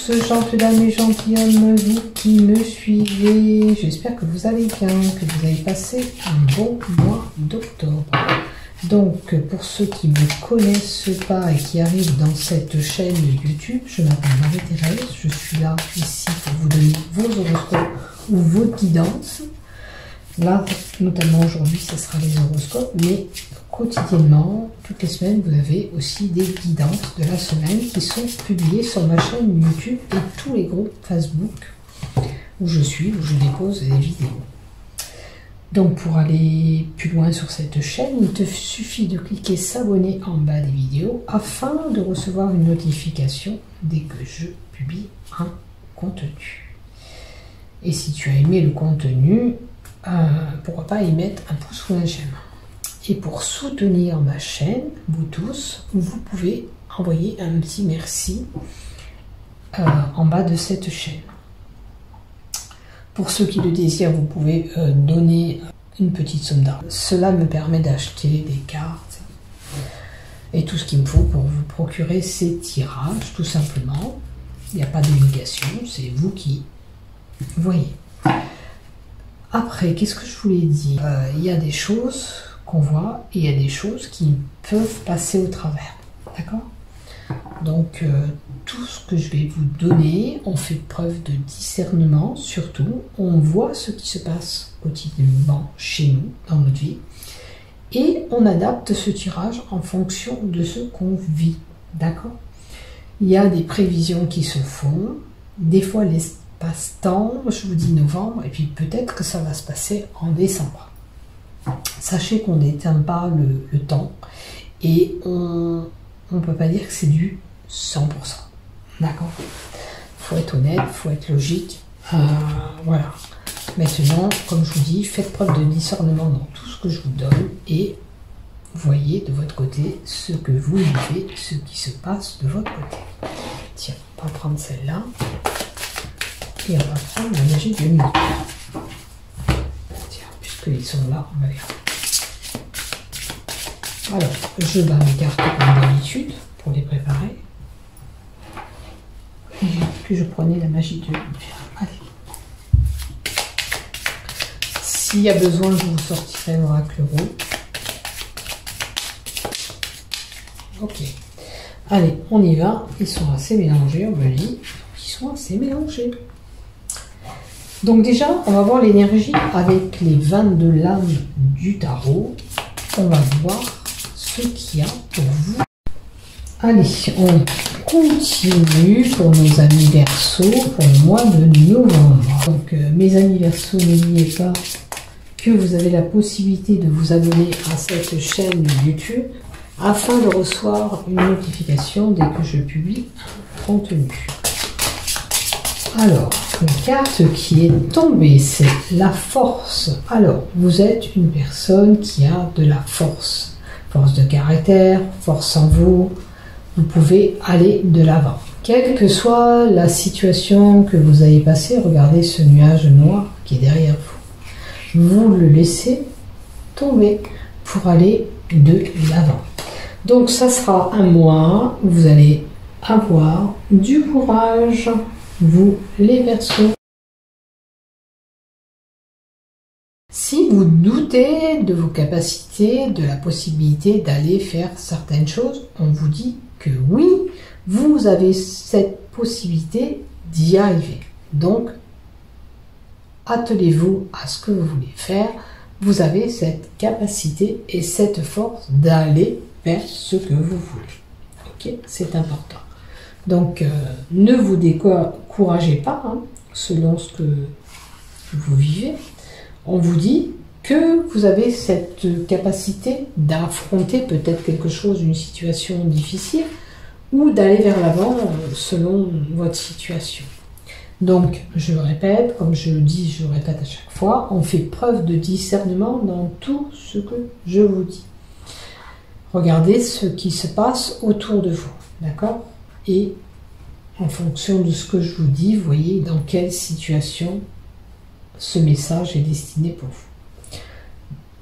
tous, gentilles dames et gentilshommes, vous qui me suivez. J'espère que vous allez bien, que vous avez passé un bon mois d'octobre. Donc, pour ceux qui ne me connaissent pas et qui arrivent dans cette chaîne YouTube, je m'appelle Marie-Thérèse. Je suis là, ici, pour vous donner vos horoscopes ou vos guidances. Là, notamment aujourd'hui, ce sera les horoscopes, mais quotidiennement, toutes les semaines, vous avez aussi des guidances de la semaine qui sont publiées sur ma chaîne YouTube et tous les groupes Facebook où je suis, où je dépose des vidéos. Donc pour aller plus loin sur cette chaîne, il te suffit de cliquer s'abonner en bas des vidéos afin de recevoir une notification dès que je publie un contenu. Et si tu as aimé le contenu, pourquoi pas y mettre un pouce ou un j'aime. Et pour soutenir ma chaîne, vous tous, vous pouvez envoyer un petit merci en bas de cette chaîne. Pour ceux qui le désirent, vous pouvez donner une petite somme d'argent. Cela me permet d'acheter des cartes et tout ce qu'il me faut pour vous procurer ces tirages, tout simplement. Il n'y a pas d'obligation, c'est vous qui voyez. Après, qu'est-ce que je voulais dire? Il y a des choses qu'on voit et il y a des choses qui peuvent passer au travers. D'accord? Donc, tout ce que je vais vous donner, on fait preuve de discernement, surtout. On voit ce qui se passe quotidiennement chez nous, dans notre vie. Et on adapte ce tirage en fonction de ce qu'on vit. D'accord? Il y a des prévisions qui se font. Des fois, l'espace-temps, je vous dis novembre, et puis peut-être que ça va se passer en décembre. Sachez qu'on n'éteint pas le temps et on ne peut pas dire que c'est du 100%. D'accord? Il faut être honnête, il faut être logique. Voilà. Maintenant, comme je vous dis, faites preuve de discernement dans tout ce que je vous donne et voyez de votre côté ce que vous vivez, ce qui se passe de votre côté. Tiens, on va prendre celle-là et on va prendre la magie du milieu. Puisqu'ils sont là, on va les faire. Alors, je bats mes cartes comme d'habitude pour les préparer. Et puis je prenais la magie de lumière. Allez. S'il y a besoin, je vous sortirai l'oracle rouge. Ok. Allez, on y va. Ils sont assez mélangés, on me dit. Ils sont assez mélangés. Donc déjà, on va voir l'énergie avec les 22 lames du tarot. On va voir ce qu'il y a pour vous. Allez, on continue pour nos amis Verseaux pour le mois de novembre. Donc mes amis Verseaux, n'oubliez pas que vous avez la possibilité de vous abonner à cette chaîne YouTube afin de recevoir une notification dès que je publie un contenu. Alors, une carte qui est tombée, c'est la force. Alors, vous êtes une personne qui a de la force. Force de caractère, force en vous. Vous pouvez aller de l'avant. Quelle que soit la situation que vous avez passée, regardez ce nuage noir qui est derrière vous. Vous le laissez tomber pour aller de l'avant. Donc, ça sera un mois où vous allez avoir du courage. Vous, les Verseaux. Si vous doutez de vos capacités, de la possibilité d'aller faire certaines choses, on vous dit que oui, vous avez cette possibilité d'y arriver. Donc, attelez-vous à ce que vous voulez faire. Vous avez cette capacité et cette force d'aller vers ce que vous voulez. Ok, c'est important. Donc, ne vous découragez pas, hein, selon ce que vous vivez. On vous dit que vous avez cette capacité d'affronter peut-être quelque chose, une situation difficile, ou d'aller vers l'avant selon votre situation. Donc, je le répète, comme je le dis, je le répète à chaque fois, on fait preuve de discernement dans tout ce que je vous dis. Regardez ce qui se passe autour de vous, d'accord ? Et en fonction de ce que je vous dis, vous voyez dans quelle situation ce message est destiné pour vous.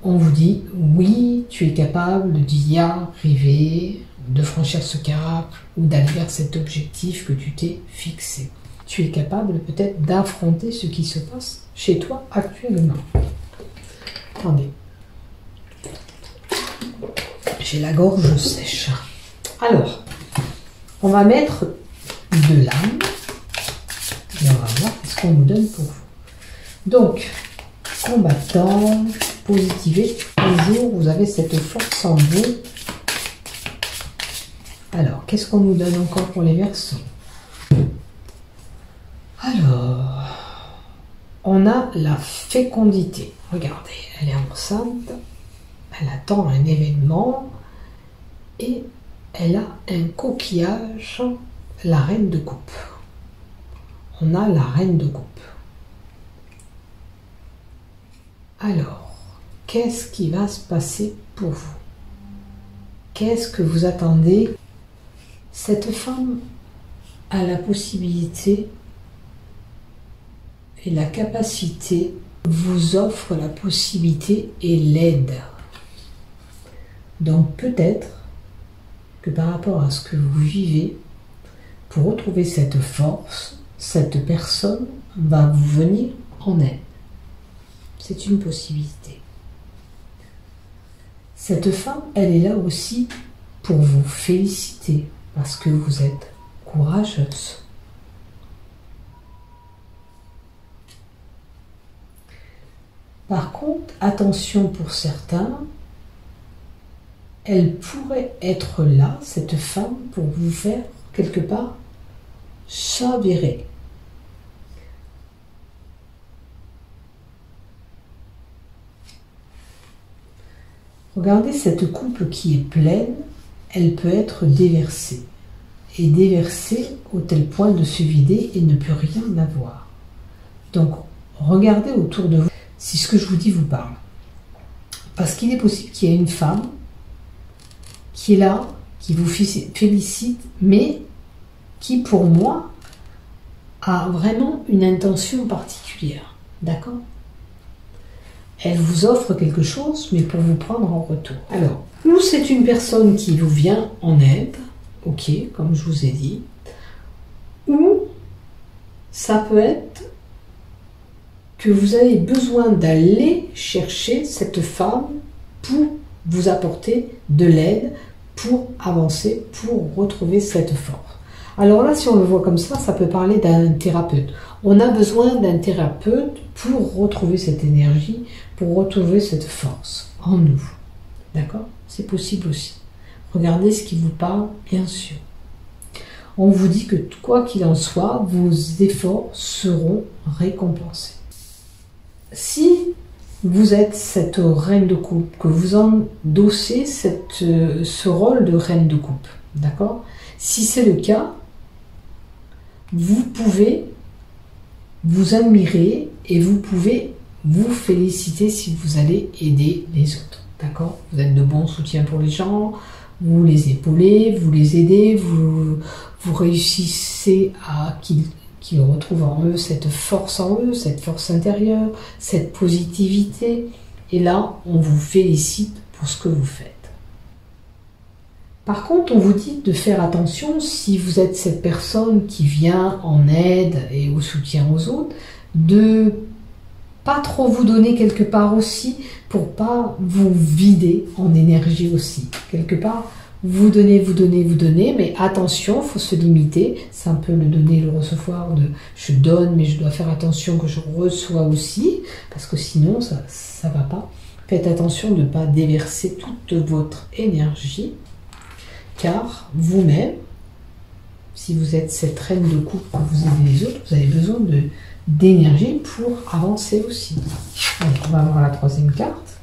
On vous dit, oui, tu es capable d'y arriver, de franchir ce cap ou d'aller vers cet objectif que tu t'es fixé. Tu es capable peut-être d'affronter ce qui se passe chez toi actuellement. Attendez. J'ai la gorge sèche. Alors, on va mettre de l'âme et on va voir ce qu'on nous donne pour vous. Donc, combattant, positivez, toujours vous avez cette force en vous. Alors, qu'est-ce qu'on nous donne encore pour les Verseaux? Alors, on a la fécondité. Regardez, elle est enceinte, elle attend un événement et elle a un coquillage, la reine de coupe. On a la reine de coupe. Alors, qu'est-ce qui va se passer pour vous? Qu'est-ce que vous attendez? Cette femme a la possibilité et la capacité, vous offre la possibilité et l'aide. Donc peut-être que par rapport à ce que vous vivez, pour retrouver cette force, cette personne va vous venir en aide. C'est une possibilité. Cette femme, elle est là aussi pour vous féliciter parce que vous êtes courageuse. Par contre, attention pour certains, elle pourrait être là, cette femme, pour vous faire quelque part chavirer. Regardez cette coupe qui est pleine, elle peut être déversée. Et déversée au tel point de se vider et ne plus rien avoir. Donc, regardez autour de vous si ce que je vous dis vous parle. Parce qu'il est possible qu'il y ait une femme qui est là, qui vous félicite, mais qui, pour moi, a vraiment une intention particulière. D'accord ? Elle vous offre quelque chose, mais pour vous prendre en retour. Alors, ou c'est une personne qui vous vient en aide, ok, comme je vous ai dit, ou ça peut être que vous avez besoin d'aller chercher cette femme pour vous apporter de l'aide, pour avancer, pour retrouver cette force. Alors là, si on le voit comme ça peut parler d'un thérapeute. On a besoin d'un thérapeute pour retrouver cette énergie, pour retrouver cette force en nous. D'accord ? C'est possible aussi. Regardez ce qui vous parle, bien sûr. On vous dit que quoi qu'il en soit, vos efforts seront récompensés. Si vous êtes cette reine de coupe, que vous endossez ce rôle de reine de coupe, d'accord ? Si c'est le cas, vous pouvez vous admirer et vous pouvez vous féliciter si vous allez aider les autres, d'accord ? Vous êtes de bons soutiens pour les gens, vous les épaulez, vous les aidez, vous réussissez à qu'ils retrouvent en eux cette force en eux, cette force intérieure, cette positivité. Et là, on vous félicite pour ce que vous faites. Par contre, on vous dit de faire attention si vous êtes cette personne qui vient en aide et au soutien aux autres, de pas trop vous donner quelque part aussi pour pas vous vider en énergie aussi. Quelque part, vous donnez, mais attention, il faut se limiter. C'est un peu le donner, le recevoir de je donne, mais je dois faire attention que je reçois aussi, parce que sinon, ça va pas. Faites attention de ne pas déverser toute votre énergie, car vous-même, si vous êtes cette reine de coupe, que vous aidez les autres, vous avez besoin d'énergie pour avancer aussi. Allez, on va voir la troisième carte.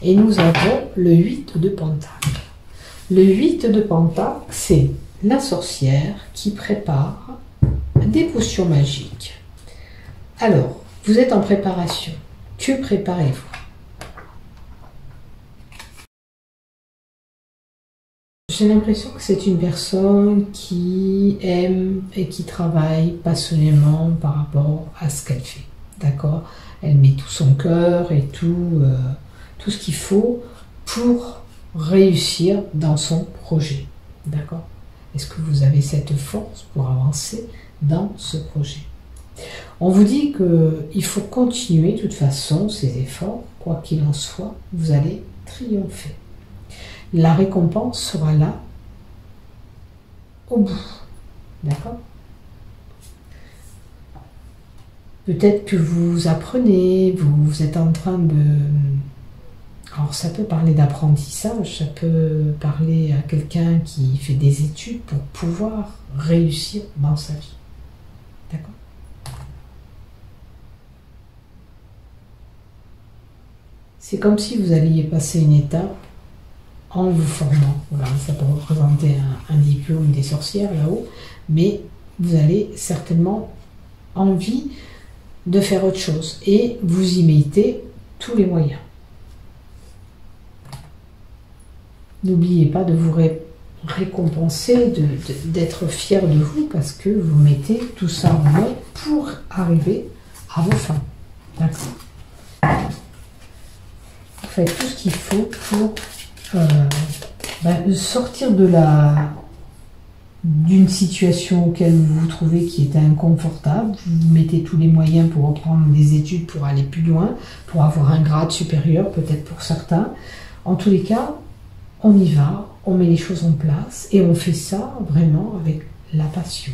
Et nous avons le 8 de Pentacle. Le 8 de Pentacle, c'est la sorcière qui prépare des potions magiques. Alors, vous êtes en préparation. Que préparez-vous ? J'ai l'impression que c'est une personne qui aime et qui travaille passionnément par rapport à ce qu'elle fait. D'accord ? Elle met tout son cœur et tout ce qu'il faut pour réussir dans son projet. D'accord? Est-ce que vous avez cette force pour avancer dans ce projet? On vous dit qu'il faut continuer de toute façon ces efforts, quoi qu'il en soit, vous allez triompher. La récompense sera là, au bout. D'accord? Peut-être que vous apprenez, vous êtes en train de... Alors ça peut parler d'apprentissage, ça peut parler à quelqu'un qui fait des études pour pouvoir réussir dans sa vie. D'accord? C'est comme si vous alliez passer une étape en vous formant. Voilà, ça peut représenter un diplôme des sorcières là-haut, mais vous avez certainement envie de faire autre chose et vous y mettez tous les moyens. N'oubliez pas de vous récompenser, d'être fier de vous parce que vous mettez tout ça en œuvre pour arriver à vos fins. D'accord? Vous faites tout ce qu'il faut pour sortir d'une situation auquel vous vous trouvez qui est inconfortable. Vous mettez tous les moyens pour reprendre des études, pour aller plus loin, pour avoir un grade supérieur, peut-être pour certains. En tous les cas, on y va, on met les choses en place et on fait ça vraiment avec la passion.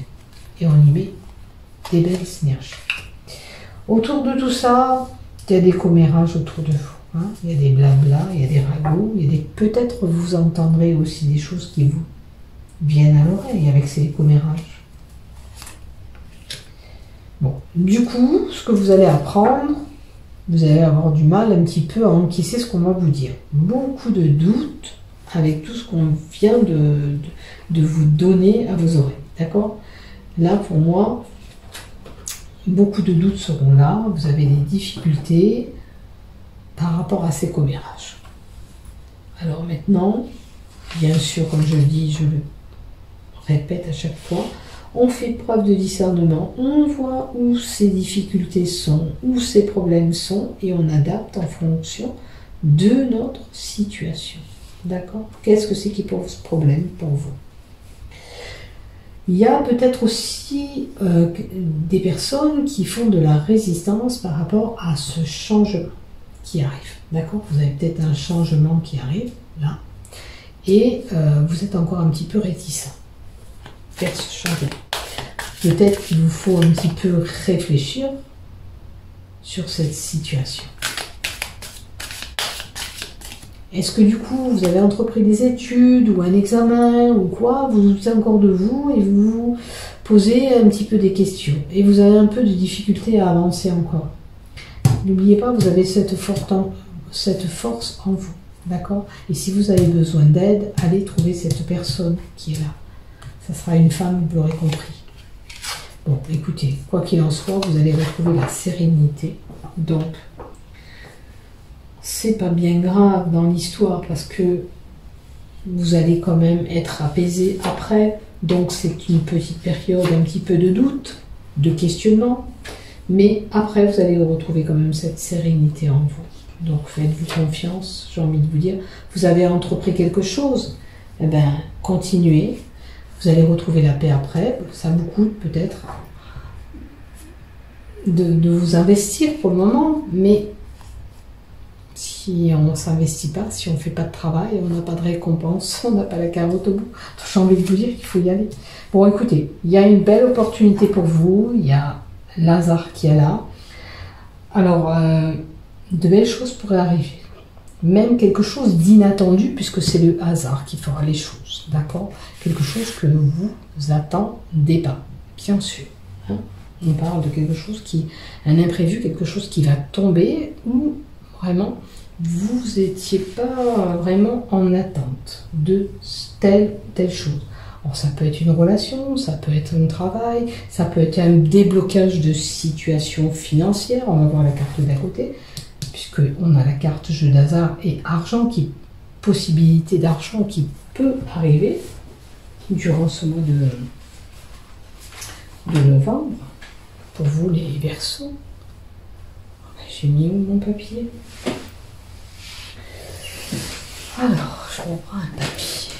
Et on y met des belles synergies. Autour de tout ça, il y a des commérages autour de vous. Hein, il y a des blabla, il y a des ragots, il y a des... Peut-être vous entendrez aussi des choses qui vous viennent à l'oreille avec ces commérages. Bon, du coup, ce que vous allez apprendre, vous allez avoir du mal un petit peu à encaisser ce qu'on va vous dire. Beaucoup de doutes avec tout ce qu'on vient de vous donner à vos oreilles. D'accord? Là, pour moi, beaucoup de doutes seront là. Vous avez des difficultés par rapport à ces commérages. Alors maintenant, bien sûr, comme je le dis, je le répète à chaque fois, on fait preuve de discernement, on voit où ces difficultés sont, où ces problèmes sont, et on adapte en fonction de notre situation. D'accord? Qu'est-ce que c'est qui pose problème pour vous? Il y a peut-être aussi des personnes qui font de la résistance par rapport à ce changement qui arrive. D'accord? Vous avez peut-être un changement qui arrive, là, et vous êtes encore un petit peu réticent vers ce changement. Peut-être qu'il vous faut un petit peu réfléchir sur cette situation. Est-ce que du coup, vous avez entrepris des études ou un examen ou quoi? Vous doutez encore de vous et vous vous posez un petit peu des questions. Et vous avez un peu de difficulté à avancer encore. N'oubliez pas, vous avez cette force en vous. D'accord? Et si vous avez besoin d'aide, allez trouver cette personne qui est là. Ça sera une femme, vous l'aurez compris. Bon, écoutez, quoi qu'il en soit, vous allez retrouver la sérénité. Donc, c'est pas bien grave dans l'histoire parce que vous allez quand même être apaisé après. Donc, c'est une petite période, un petit peu de doute, de questionnement. Mais après, vous allez retrouver quand même cette sérénité en vous. Donc, faites-vous confiance, j'ai envie de vous dire. Vous avez entrepris quelque chose, eh bien, continuez. Vous allez retrouver la paix après. Ça vous coûte peut-être de vous investir pour le moment, mais si on ne s'investit pas, si on ne fait pas de travail, on n'a pas de récompense, on n'a pas la carotte au bout. J'ai envie de vous dire qu'il faut y aller. Bon, écoutez, il y a une belle opportunité pour vous. Il y a Lazare qui est là. Alors, de belles choses pourraient arriver. Même quelque chose d'inattendu, puisque c'est le hasard qui fera les choses. D'accord? Quelque chose que vous attendez pas, bien sûr. Hein? On parle de quelque chose un imprévu, quelque chose qui va tomber, ou vraiment, vous n'étiez pas vraiment en attente de telle chose. Alors, ça peut être une relation, ça peut être un travail, ça peut être un déblocage de situation financière. On va voir la carte d'à côté, puisqu'on a la carte jeu d'hasard et argent, possibilité d'argent qui peut arriver durant ce mois de novembre. Pour vous, les Verseaux. J'ai mis où mon papier? Alors, je reprends un papier.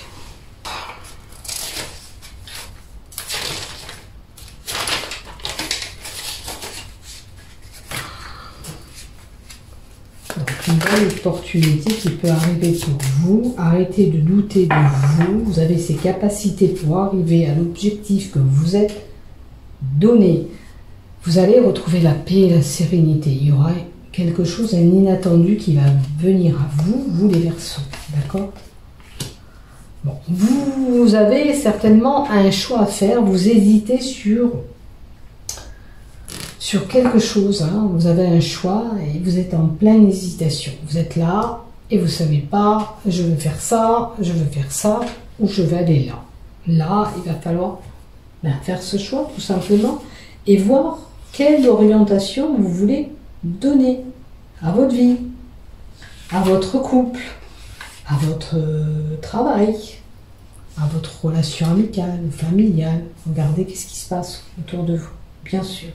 Donc, une belle opportunité qui peut arriver pour vous. Arrêtez de douter de vous. Vous avez ces capacités pour arriver à l'objectif que vous êtes donné. Vous allez retrouver la paix et la sérénité. Il y aura quelque chose d'inattendu qui va venir à vous, vous les Verseaux. D'accord? Bon, vous avez certainement un choix à faire. Vous hésitez sur quelque chose. Hein. Vous avez un choix et vous êtes en pleine hésitation. Vous êtes là et vous ne savez pas, je veux faire ça, ou je vais aller là. Là, il va falloir faire ce choix tout simplement et voir quelle orientation vous voulez donner à votre vie, à votre couple, à votre travail, à votre relation amicale ou familiale. Regardez qu'est-ce qui se passe autour de vous, bien sûr.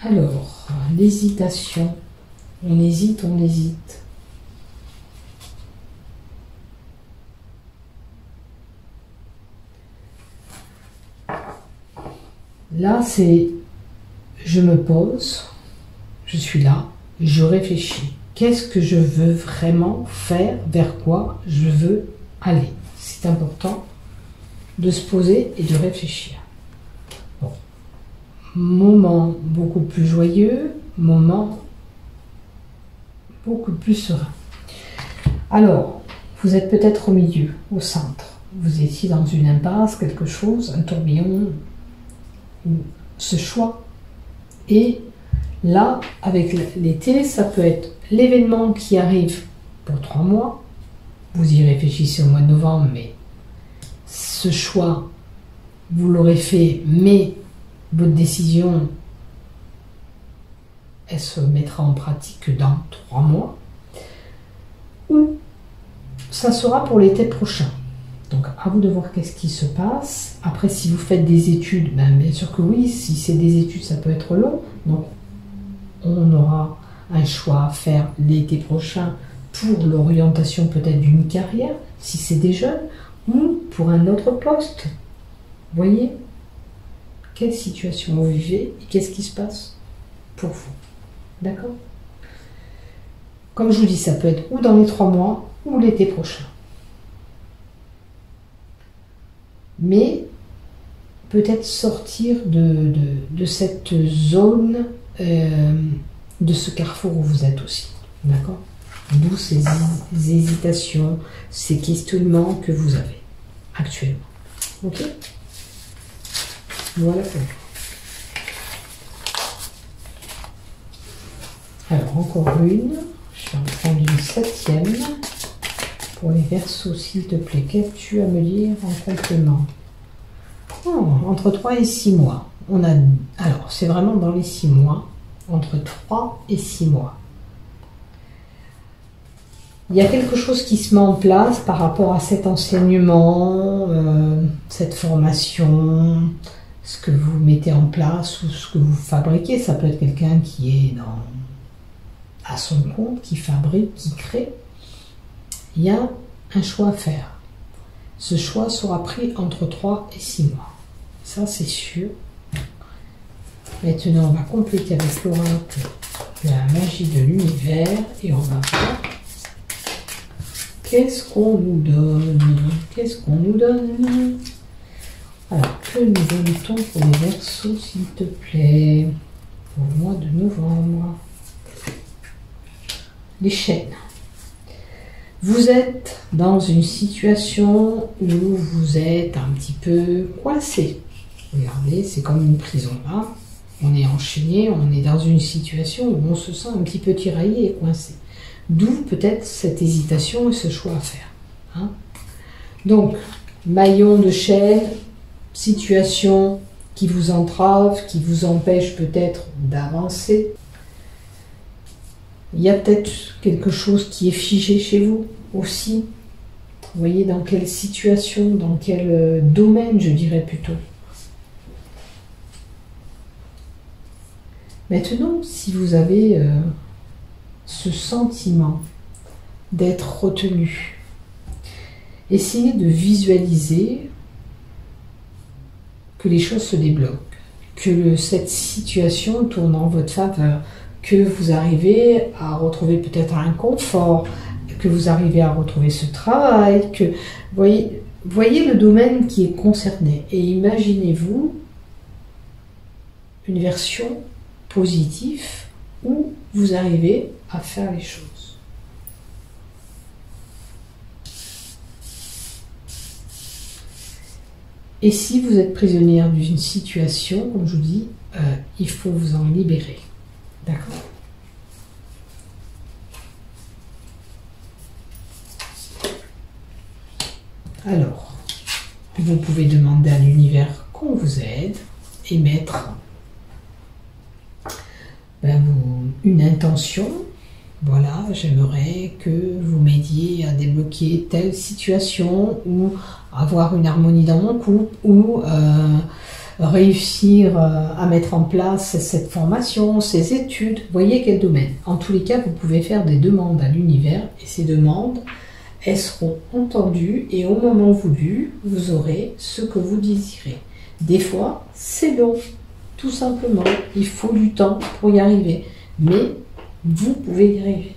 Alors, l'hésitation. On hésite, on hésite. Là, c'est je me pose, je suis là, je réfléchis. Qu'est-ce que je veux vraiment faire? Vers quoi je veux aller? C'est important de se poser et de réfléchir. Bon. Moment beaucoup plus joyeux, moment beaucoup plus serein. Alors, vous êtes peut-être au milieu, au centre. Vous étiez dans une impasse, quelque chose, un tourbillon, ce choix. Et là, avec l'été, ça peut être l'événement qui arrive pour 3 mois. Vous y réfléchissez au mois de novembre, mais ce choix, vous l'aurez fait, mais votre décision, elle se mettra en pratique que dans 3 mois. Ou ça sera pour l'été prochain. Donc, à vous de voir qu'est-ce qui se passe. Après, si vous faites des études, ben, bien sûr que oui, si c'est des études, ça peut être long. Donc, on aura un choix à faire l'été prochain pour l'orientation peut-être d'une carrière, si c'est des jeunes, ou pour un autre poste. Vous voyez quelle situation vous vivez et qu'est-ce qui se passe pour vous. D'accord? Comme je vous dis, ça peut être ou dans les 3 mois ou l'été prochain. Mais peut-être sortir de cette zone, de ce carrefour où vous êtes aussi. D'accord? D'où ces hésitations, ces questionnements que vous avez actuellement. Ok? Voilà pour vous. Alors, encore une. Je vais en prendre une 7e. Pour les Verseaux, s'il te plaît, qu'as-tu à me dire en complément? Oh, entre 3 et 6 mois. Alors, c'est vraiment dans les 6 mois. Entre 3 et 6 mois. Il y a quelque chose qui se met en place par rapport à cet enseignement, cette formation, ce que vous mettez en place ou ce que vous fabriquez. Ça peut être quelqu'un qui est à son compte, qui fabrique, qui crée. Il y a un choix à faire. Ce choix sera pris entre 3 et 6 mois. Ça, c'est sûr. Maintenant, on va compléter avec l'oracle la magie de l'univers et on va voir qu'est-ce qu'on nous donne. Qu'est-ce qu'on nous donne? Alors, que nous donne-t-on pour les Verseaux, s'il te plaît, pour le mois de novembre? Les chaînes. Vous êtes dans une situation où vous êtes un petit peu coincé. Regardez, c'est comme une prison là. On est enchaîné, on est dans une situation où on se sent un petit peu tiraillé et coincé. D'où peut-être cette hésitation et ce choix à faire. Hein? Donc, maillon de chaîne, situation qui vous entrave, qui vous empêche peut-être d'avancer. Il y a peut-être quelque chose qui est figé chez vous aussi. Vous voyez dans quelle situation, dans quel domaine, je dirais plutôt. Maintenant, si vous avez ce sentiment d'être retenu. Essayez de visualiser que les choses se débloquent, que cette situation tourne en votre faveur, que vous arrivez à retrouver peut-être un confort, que vous arrivez à retrouver ce travail, que voyez le domaine qui est concerné et imaginez-vous une version positive où vous arrivez à faire les choses. Et si vous êtes prisonnière d'une situation, comme je vous dis, il faut vous en libérer. D'accord ? Alors, vous pouvez demander à l'univers qu'on vous aide et mettre une intention. Voilà, j'aimerais que vous m'aidiez à débloquer telle situation ou avoir une harmonie dans mon couple ou réussir à mettre en place cette formation, ces études. Voyez quel domaine. En tous les cas, vous pouvez faire des demandes à l'univers et ces demandes, elles seront entendues et au moment voulu, vous aurez ce que vous désirez. Des fois, c'est long, tout simplement. Il faut du temps pour y arriver. Mais vous pouvez y arriver.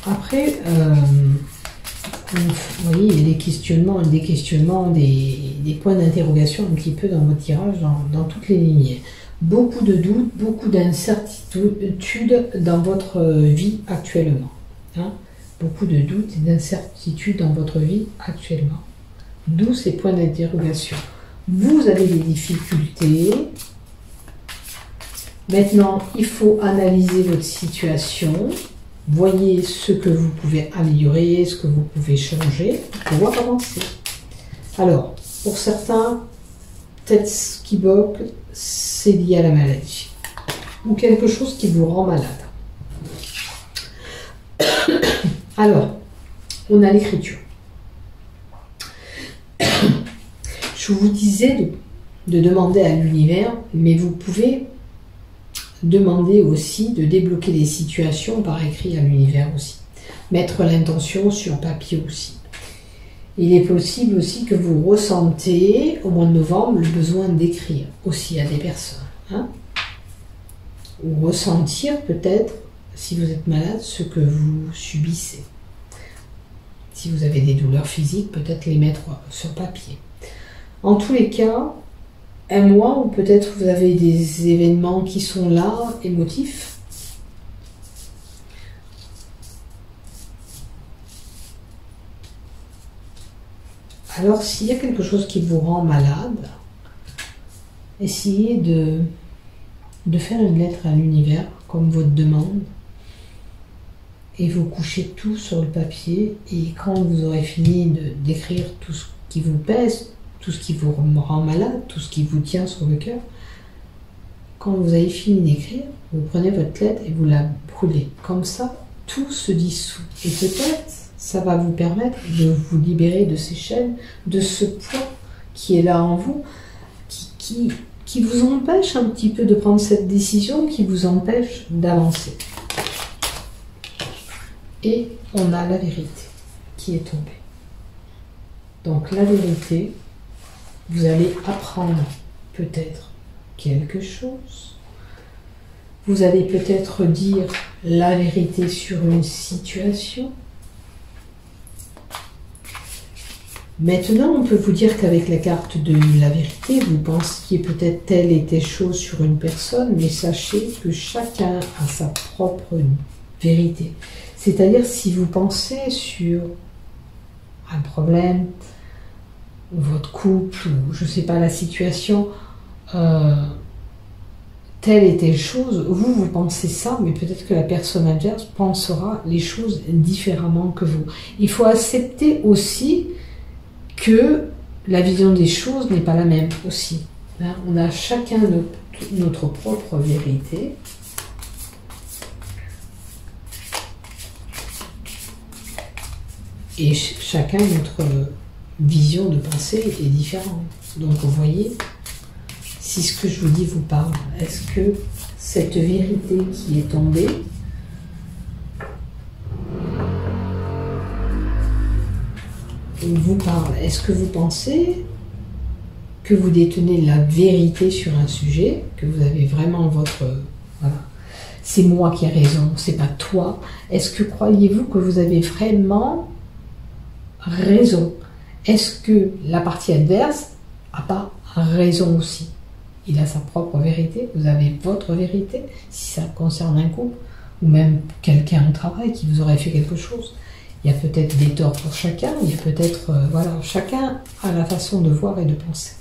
Après, vous voyez, il y a des questionnements, des points d'interrogation un petit peu dans votre tirage, dans toutes les lignes. Beaucoup de doutes, beaucoup d'incertitudes dans votre vie actuellement. Hein? Beaucoup de doutes et d'incertitudes dans votre vie actuellement. D'où ces points d'interrogation. Vous avez des difficultés. Maintenant, il faut analyser votre situation. Voyez ce que vous pouvez améliorer, ce que vous pouvez changer pour pouvoir avancer. Alors, pour certains, peut-être ce qui bloque, c'est lié à la maladie. Ou quelque chose qui vous rend malade. Alors, on a l'écriture. Je vous disais de demander à l'univers, mais vous pouvez demander aussi de débloquer des situations par écrit à l'univers aussi. Mettre l'intention sur papier aussi. Il est possible aussi que vous ressentez au mois de novembre le besoin d'écrire aussi à des personnes. Hein? Ou ressentir peut-être, si vous êtes malade, ce que vous subissez. Si vous avez des douleurs physiques, peut-être les mettre sur papier. En tous les cas, un mois où peut-être vous avez des événements qui sont là, émotifs. Alors, s'il y a quelque chose qui vous rend malade, essayez de faire une lettre à l'univers, comme votre demande, et vous couchez tout sur le papier, et quand vous aurez fini d'écrire tout ce qui vous pèse, tout ce qui vous rend malade, tout ce qui vous tient sur le cœur, quand vous avez fini d'écrire, vous prenez votre lettre et vous la brûlez. Comme ça, tout se dissout. Et peut-être, ça va vous permettre de vous libérer de ces chaînes, de ce poids qui est là en vous, qui vous empêche un petit peu de prendre cette décision, qui vous empêche d'avancer. Et on a la vérité qui est tombée. Donc la vérité, vous allez apprendre peut-être quelque chose. Vous allez peut-être dire la vérité sur une situation. Maintenant, on peut vous dire qu'avec la carte de la vérité, vous pensiez peut-être telle et telle chose sur une personne, mais sachez que chacun a sa propre vérité. C'est-à-dire, si vous pensez sur un problème, ou votre couple, ou je ne sais pas la situation, telle et telle chose, vous pensez ça, mais peut-être que la personne adverse pensera les choses différemment que vous. Il faut accepter aussi que la vision des choses n'est pas la même aussi. Hein, on a chacun notre propre vérité. Et chacun notre vision de pensée est différente. Donc vous voyez, si si ce que je vous dis vous parle. Est-ce que cette vérité qui est tombée vous parle? Est-ce que vous pensez que vous détenez la vérité sur un sujet, que vous avez vraiment votre... Voilà. C'est moi qui ai raison, c'est pas toi. Est-ce que croyez-vous que vous avez vraiment raison? Est-ce que la partie adverse n'a pas raison aussi? Il a sa propre vérité, vous avez votre vérité, si ça concerne un couple, ou même quelqu'un au travail qui vous aurait fait quelque chose. Il y a peut-être des torts pour chacun, il y a peut-être... voilà, chacun a la façon de voir et de penser.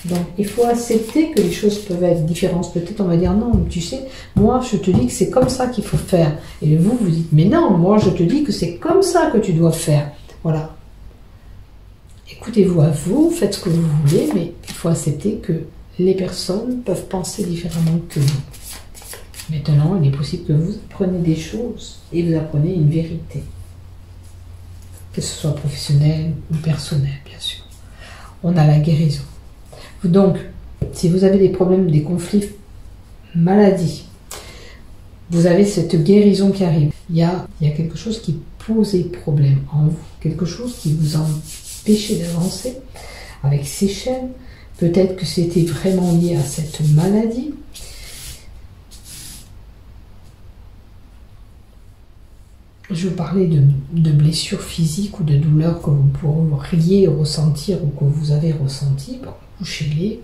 Donc, il faut accepter que les choses peuvent être différentes. Peut-être on va dire, non, tu sais, moi, je te dis que c'est comme ça qu'il faut faire. Et vous, vous dites, mais non, moi, je te dis que c'est comme ça que tu dois faire. Voilà. Écoutez-vous à vous, faites ce que vous voulez, mais il faut accepter que les personnes peuvent penser différemment que vous. Maintenant, il est possible que vous appreniez des choses et vous apprenez une vérité. Que ce soit professionnel ou personnel, bien sûr. On a la guérison. Donc, si vous avez des problèmes, des conflits, maladies, vous avez cette guérison qui arrive. Il y a quelque chose qui posait problème en vous, quelque chose qui vous empêchait d'avancer avec ces chaînes. Peut-être que c'était vraiment lié à cette maladie. Je vous parlais de blessures physiques ou de douleurs que vous pourriez ressentir ou que vous avez ressenti. Bon, couchez-les.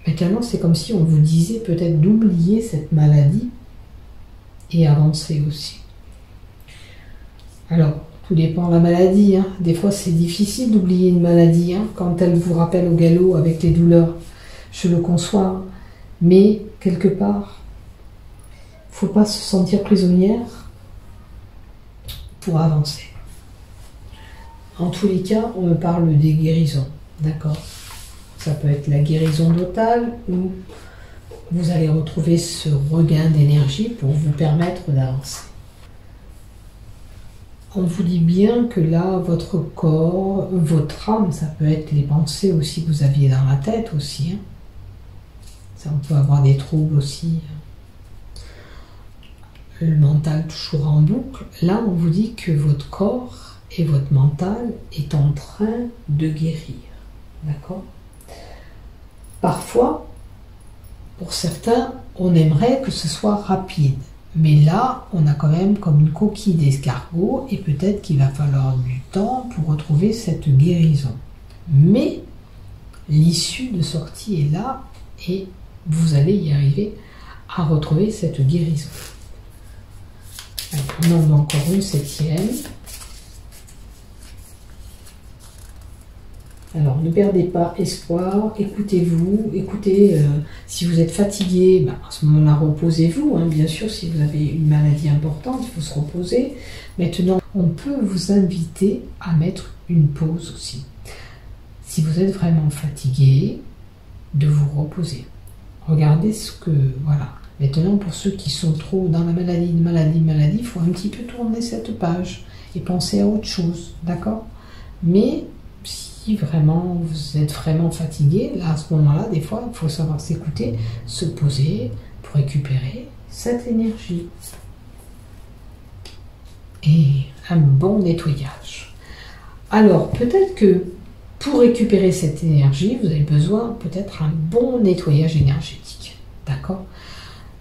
Maintenant, c'est comme si on vous disait peut-être d'oublier cette maladie et avancer aussi. Alors, tout dépend de la maladie. Hein. Des fois, c'est difficile d'oublier une maladie hein, quand elle vous rappelle au galop avec les douleurs. Je le conçois. Hein. Mais, quelque part, il ne faut pas se sentir prisonnière pour avancer. En tous les cas, on me parle des guérisons. D'accord ? Ça peut être la guérison totale ou vous allez retrouver ce regain d'énergie pour vous permettre d'avancer. On vous dit bien que là, votre corps, votre âme, ça peut être les pensées aussi que vous aviez dans la tête aussi. Hein. Ça, on peut avoir des troubles aussi. Le mental toujours en boucle. Là, on vous dit que votre corps et votre mental est en train de guérir. D'accord ? Parfois, pour certains, on aimerait que ce soit rapide. Mais là, on a quand même comme une coquille d'escargot et peut-être qu'il va falloir du temps pour retrouver cette guérison. Mais l'issue de sortie est là et vous allez y arriver à retrouver cette guérison. Alors, on en a encore une septième. Alors, ne perdez pas espoir, écoutez-vous, écoutez, si vous êtes fatigué, à ce moment-là, reposez-vous. Hein, bien sûr, si vous avez une maladie importante, il faut se reposer. Maintenant, on peut vous inviter à mettre une pause aussi. Si vous êtes vraiment fatigué, de vous reposer. Regardez ce que... Voilà. Maintenant, pour ceux qui sont trop dans la maladie, il faut un petit peu tourner cette page et penser à autre chose, d'accord? Mais si vraiment vous êtes vraiment fatigué, là, à ce moment-là, des fois, il faut savoir s'écouter, se poser pour récupérer cette énergie. Et un bon nettoyage. Alors, peut-être que pour récupérer cette énergie, vous avez besoin peut-être un bon nettoyage énergétique, d'accord?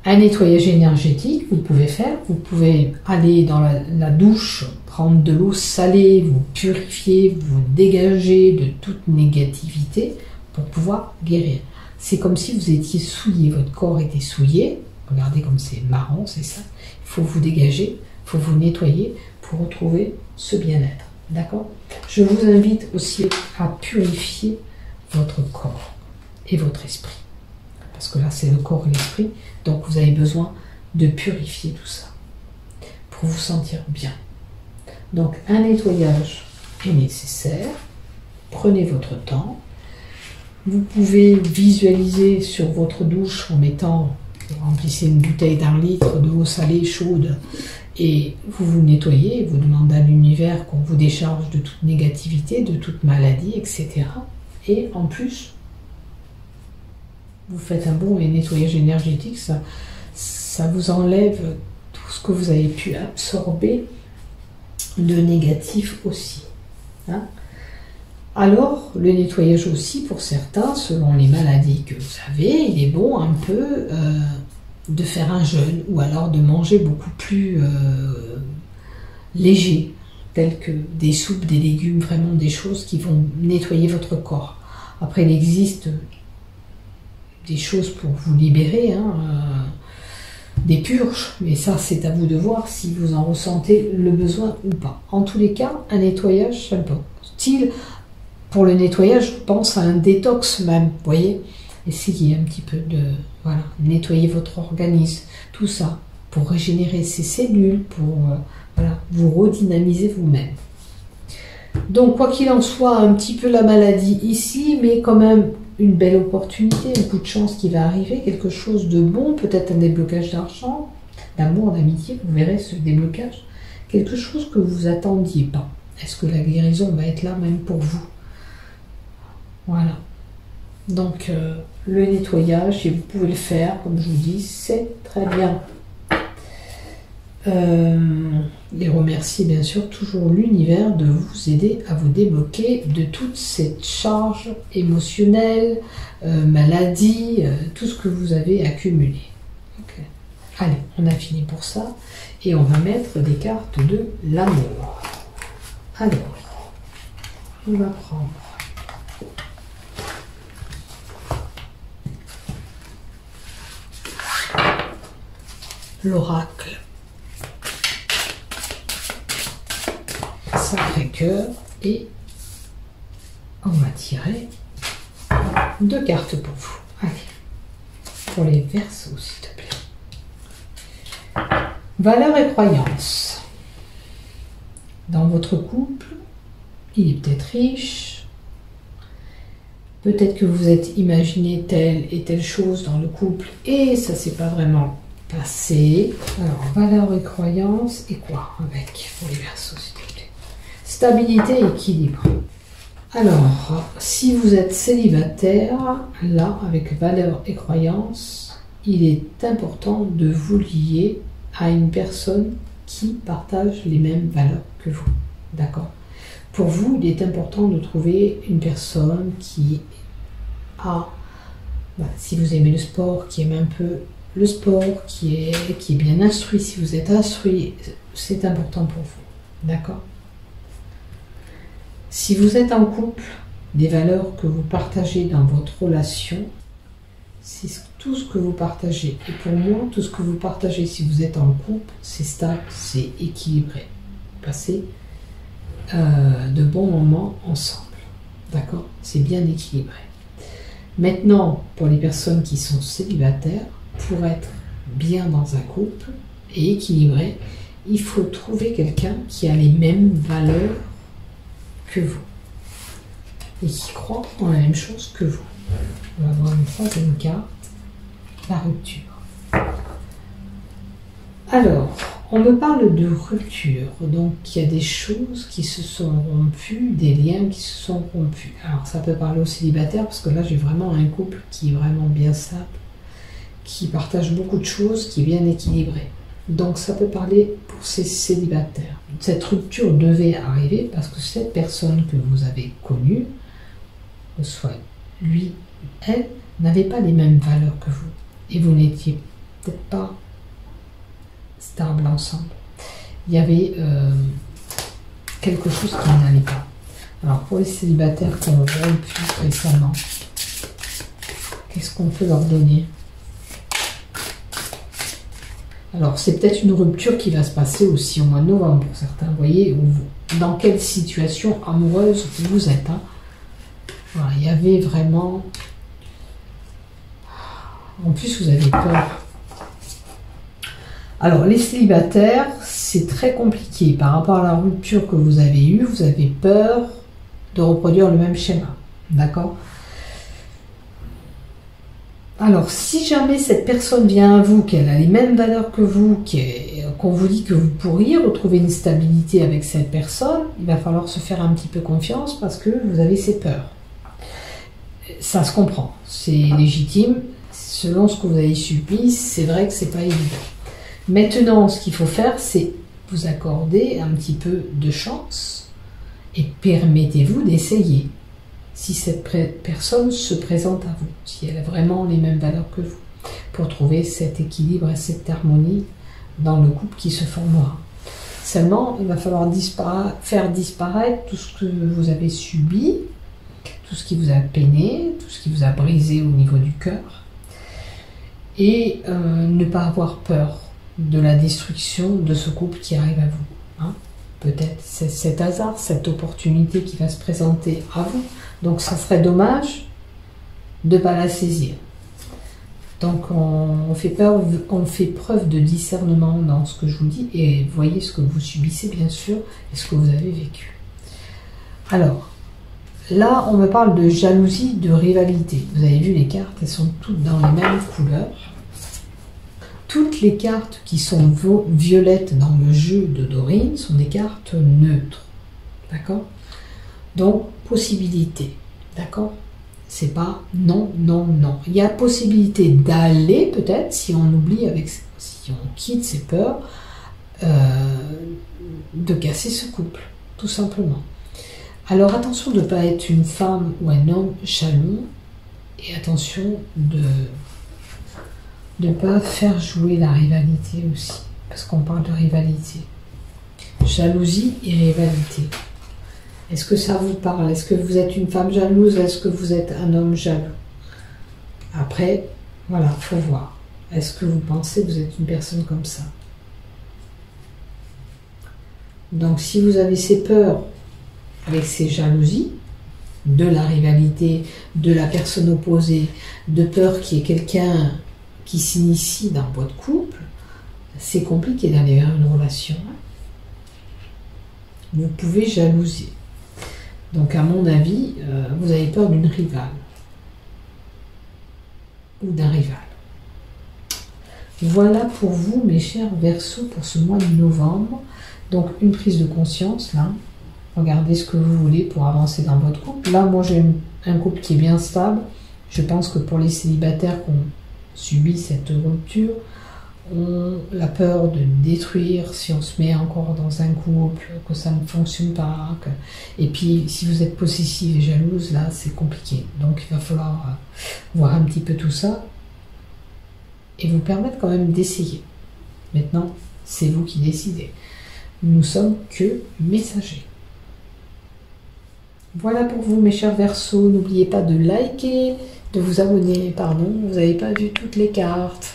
Un nettoyage énergétique, vous pouvez aller dans la douche, prendre de l'eau salée, vous purifier, vous dégager de toute négativité pour pouvoir guérir. C'est comme si vous étiez souillé, votre corps était souillé, regardez comme c'est marrant, c'est ça. Il faut vous dégager, il faut vous nettoyer pour retrouver ce bien-être, d'accord? Je vous invite aussi à purifier votre corps et votre esprit. Parce que là, c'est le corps et l'esprit. Donc, vous avez besoin de purifier tout ça pour vous sentir bien. Donc, un nettoyage est nécessaire. Prenez votre temps. Vous pouvez visualiser sur votre douche en mettant, vous remplissez une bouteille d'1 litre d'eau salée chaude et vous vous nettoyez. Vous demandez à l'univers qu'on vous décharge de toute négativité, de toute maladie, etc. Et en plus, vous faites un bon nettoyage énergétique, ça vous enlève tout ce que vous avez pu absorber de négatif aussi. Hein. Alors, le nettoyage aussi, pour certains, selon les maladies que vous avez, il est bon un peu de faire un jeûne ou alors de manger beaucoup plus léger, tels que des soupes, des légumes, vraiment des choses qui vont nettoyer votre corps. Après, il existe des choses pour vous libérer, hein, des purges, mais ça c'est à vous de voir si vous en ressentez le besoin ou pas. En tous les cas, un nettoyage, ça peut. Style, pour le nettoyage, je pense à un détox même, vous voyez. Essayez un petit peu de nettoyer votre organisme, tout ça, pour régénérer ses cellules, pour vous redynamiser vous-même. Donc, quoi qu'il en soit, un petit peu la maladie ici, mais quand même une belle opportunité, un coup de chance qui va arriver, quelque chose de bon, peut-être un déblocage d'argent, d'amour, d'amitié, vous verrez ce déblocage, quelque chose que vous attendiez pas. Est-ce que la guérison va être là même pour vous? Voilà. Donc, le nettoyage, et vous pouvez le faire, comme je vous dis, c'est très bien. Et remercier bien sûr toujours l'univers de vous aider à vous débloquer de toute cette charge émotionnelle, maladie, tout ce que vous avez accumulé. Okay. Allez, on a fini pour ça et on va mettre des cartes de l'amour. Alors, on va prendre l'oracle Sacré-Cœur et on va tirer 2 cartes pour vous. Allez, pour les Verseaux, s'il te plaît. Valeurs et croyances. Dans votre couple, il est peut-être riche. Peut-être que vous êtes imaginé telle et telle chose dans le couple et ça s'est pas vraiment passé. Alors, valeurs et croyances et quoi avec pour les Verseaux, s'il te plaît. Stabilité et équilibre. Alors, si vous êtes célibataire, là, avec valeurs et croyances, il est important de vous lier à une personne qui partage les mêmes valeurs que vous. D'accord? Pour vous, il est important de trouver une personne qui a, si vous aimez le sport, qui aime un peu le sport, qui est bien instruit. Si vous êtes instruit, c'est important pour vous. D'accord? Si vous êtes en couple, des valeurs que vous partagez dans votre relation, c'est tout ce que vous partagez. Et pour moi, tout ce que vous partagez si vous êtes en couple, c'est stable, c'est équilibré. Passez de bons moments ensemble. D'accord? C'est bien équilibré. Maintenant, pour les personnes qui sont célibataires, pour être bien dans un couple et équilibré, il faut trouver quelqu'un qui a les mêmes valeurs que vous et qui croit en la même chose que vous. On va voir une troisième carte, la rupture. Alors, on me parle de rupture, donc il y a des choses qui se sont rompues, des liens qui se sont rompus. Alors ça peut parler aux célibataires, parce que là j'ai vraiment un couple qui est vraiment bien stable, qui partage beaucoup de choses, qui est bien équilibré. Donc ça peut parler pour ces célibataires. Cette rupture devait arriver parce que cette personne que vous avez connue, soit lui, elle, n'avait pas les mêmes valeurs que vous. Et vous n'étiez peut-être pas stable ensemble. Il y avait quelque chose qui n'allait pas. Alors pour les célibataires qui ont rompu récemment, qu'est-ce qu'on peut leur donner ? Alors, c'est peut-être une rupture qui va se passer aussi au mois de novembre pour certains. Vous voyez dans quelle situation amoureuse vous êtes. Hein. Voilà, il y avait vraiment... En plus, vous avez peur. Alors, les célibataires, c'est très compliqué. Par rapport à la rupture que vous avez eue, vous avez peur de reproduire le même schéma. D'accord ? Alors, si jamais cette personne vient à vous, qu'elle a les mêmes valeurs que vous, qu'on vous dit que vous pourriez retrouver une stabilité avec cette personne, il va falloir se faire un petit peu confiance parce que vous avez ces peurs. Ça se comprend, c'est légitime. Selon ce que vous avez subi, c'est vrai que c'est pas évident. Maintenant, ce qu'il faut faire, c'est vous accorder un petit peu de chance et permettez-vous d'essayer. Si cette personne se présente à vous, si elle a vraiment les mêmes valeurs que vous, pour trouver cet équilibre et cette harmonie dans le couple qui se formera. Seulement, il va falloir faire disparaître tout ce que vous avez subi, tout ce qui vous a peiné, tout ce qui vous a brisé au niveau du cœur, et ne pas avoir peur de la destruction de ce couple qui arrive à vous. Hein. Peut-être c'est cet hasard, cette opportunité qui va se présenter à vous. Donc ça serait dommage de ne pas la saisir. Donc on fait preuve de discernement dans ce que je vous dis et voyez ce que vous subissez bien sûr et ce que vous avez vécu. Alors, là on me parle de jalousie, de rivalité. Vous avez vu les cartes, elles sont toutes dans les mêmes couleurs. Toutes les cartes qui sont violettes dans le jeu de Dorine sont des cartes neutres. D'accord? Donc, possibilité. D'accord? C'est pas non, non, non. Il y a possibilité d'aller, peut-être, si on oublie, si on quitte ses peurs, de casser ce couple, tout simplement. Alors, attention de ne pas être une femme ou un homme jaloux, et attention de ne pas faire jouer la rivalité aussi, parce qu'on parle de rivalité. Jalousie et rivalité. Est-ce que ça vous parle? Est-ce que vous êtes une femme jalouse? Est-ce que vous êtes un homme jaloux? Après, voilà, faut voir. Est-ce que vous pensez que vous êtes une personne comme ça? Donc, si vous avez ces peurs avec ces jalousies, de la rivalité, de la personne opposée, de peur qu'il y ait quelqu'un qui s'initie dans votre couple, c'est compliqué d'aller vers une relation. Vous pouvez jalouser. Donc, à mon avis, vous avez peur d'une rivale ou d'un rival. Voilà pour vous, mes chers Verseaux, pour ce mois de novembre. Donc, une prise de conscience, là. Regardez ce que vous voulez pour avancer dans votre couple. Là, moi, j'ai un couple qui est bien stable. Je pense que pour les célibataires qui ont subi cette rupture, ont la peur de détruire si on se met encore dans un couple, que ça ne fonctionne pas. Et puis, si vous êtes possessive et jalouse, là, c'est compliqué. Donc, il va falloir voir un petit peu tout ça et vous permettre quand même d'essayer. Maintenant, c'est vous qui décidez. Nous sommes que messagers. Voilà pour vous, mes chers Verseaux. N'oubliez pas de liker, de vous abonner. Pardon, vous n'avez pas vu toutes les cartes.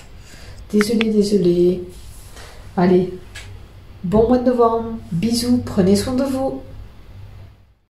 Désolée. Allez, bon mois de novembre. Bisous, prenez soin de vous.